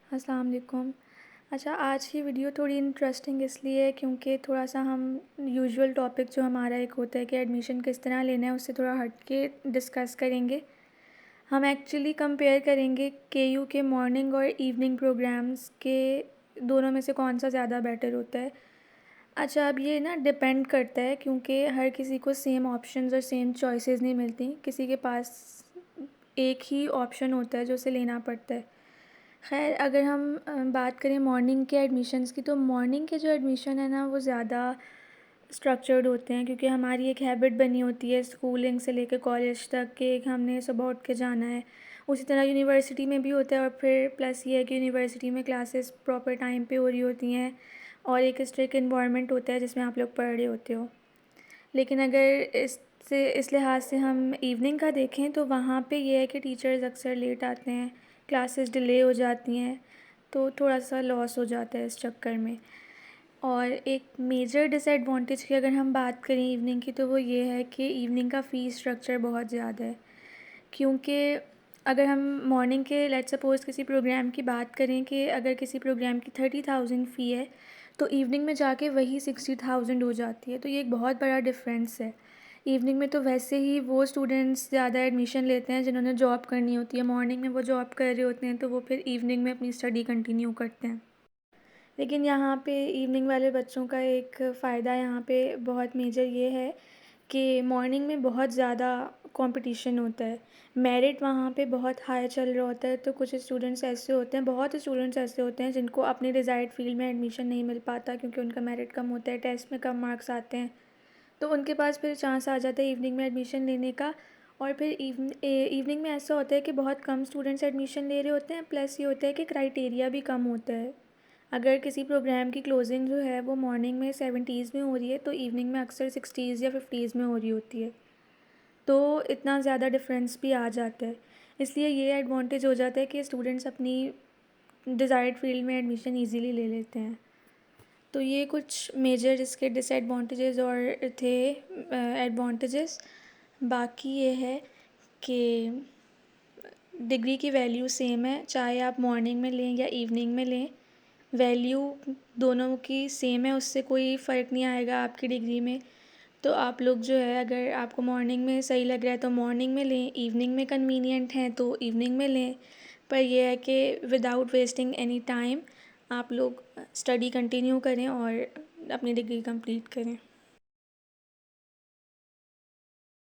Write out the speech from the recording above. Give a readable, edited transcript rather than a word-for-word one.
अस्सलाम वालेकुम। अच्छा, आज की वीडियो थोड़ी इंटरेस्टिंग इसलिए है क्योंकि थोड़ा-सा हम यूजुअल टॉपिक जो हमारा एक होता है कि एडमिशन किस तरह लेना है, उससे थोड़ा हट के डिस्कस करेंगे। हम एक्चुअली कंपेयर करेंगे केयू के मॉर्निंग और इवनिंग प्रोग्राम्स के दोनों में से कौन-सा ज़्यादा बेटर होता है। अच्छा, अब ये ना डिपेंड करता है क्योंकि हर किसी को सेम ऑप्शंस और सेम चॉइसेस नहीं मिलती। किसी के पास एक ही ऑप्शन होता है जो उसे लेना पड़ता है। ख़ैर, अगर हम बात करें मॉर्निंग के एडमिशन्स की, तो मॉर्निंग के जो एडमिशन है ना वो ज़्यादा स्ट्रक्चर्ड होते हैं क्योंकि हमारी एक हैबिट बनी होती है स्कूलिंग से लेकर कॉलेज तक कि हमने सुबह उठ के जाना है। उसी तरह यूनिवर्सिटी में भी होता है और फिर प्लस ये है कि यूनिवर्सिटी में क्लासेस प्रॉपर टाइम पे हो रही होती हैं और एक स्ट्रिक्ट इन्वायरमेंट होता है जिसमें आप लोग पढ़ रहे होते हो। लेकिन अगर इस लिहाज से हम इवनिंग का देखें तो वहाँ पे ये है कि टीचर्स अक्सर लेट आते हैं, क्लासेस डिले हो जाती हैं, तो थोड़ा सा लॉस हो जाता है इस चक्कर में। और एक मेजर डिसएडवांटेज की अगर हम बात करें इवनिंग की, तो वो ये है कि इवनिंग का फ़ीस स्ट्रक्चर बहुत ज़्यादा है। क्योंकि अगर हम मॉर्निंग के लेट्स सपोज़ किसी प्रोग्राम की बात करें कि अगर किसी प्रोग्राम की 30,000 फ़ी है, तो इवनिंग में जाके वही 60,000 हो जाती है। तो ये एक बहुत बड़ा डिफरेंस है। इवनिंग में तो वैसे ही वो स्टूडेंट्स ज़्यादा एडमिशन लेते हैं जिन्होंने जॉब करनी होती है। मॉर्निंग में वो जॉब कर रहे होते हैं तो वो फिर इवनिंग में अपनी स्टडी कंटिन्यू करते हैं। लेकिन यहाँ पे इवनिंग वाले बच्चों का एक फ़ायदा यहाँ पे बहुत मेजर ये है कि मॉर्निंग में बहुत ज़्यादा कंपटीशन होता है। मेरिट वहाँ पे बहुत हाई चल रहा होता है, तो कुछ स्टूडेंट्स ऐसे होते हैं, बहुत स्टूडेंट्स ऐसे होते हैं जिनको अपने डिज़ायर्ड फ़ील्ड में एडमिशन नहीं मिल पाता क्योंकि उनका मेरिट कम होता है, टेस्ट में कम मार्क्स आते हैं। तो उनके पास फिर चांस आ जाता है इवनिंग में एडमिशन लेने का। और फिर इवनिंग में ऐसा होता है कि बहुत कम स्टूडेंट्स एडमिशन ले रहे होते हैं, प्लस ये होता है कि क्राइटेरिया भी कम होता है। अगर किसी प्रोग्राम की क्लोजिंग जो है वो मॉर्निंग में 70s में हो रही है, तो इवनिंग में अक्सर 60s या 50s में हो रही होती है। तो इतना ज़्यादा डिफरेंस भी आ जाता है। इसलिए ये एडवांटेज हो जाता है कि स्टूडेंट्स अपनी डिज़ायर्ड फील्ड में एडमिशन ईज़िली ले लेते हैं। तो ये कुछ मेजर इसके डिसएडवांटेजेस और थे एडवांटेजेस। बाकी ये है कि डिग्री की वैल्यू सेम है, चाहे आप मॉर्निंग में लें या इवनिंग में लें। वैल्यू दोनों की सेम है, उससे कोई फ़र्क नहीं आएगा आपकी डिग्री में। तो आप लोग जो है, अगर आपको मॉर्निंग में सही लग रहा है तो मॉर्निंग में लें, इवनिंग में कन्वीनियंट है तो इवनिंग में लें। पर यह है कि विदाउट वेस्टिंग एनी टाइम आप लोग स्टडी कंटिन्यू करें और अपनी डिग्री कंप्लीट करें।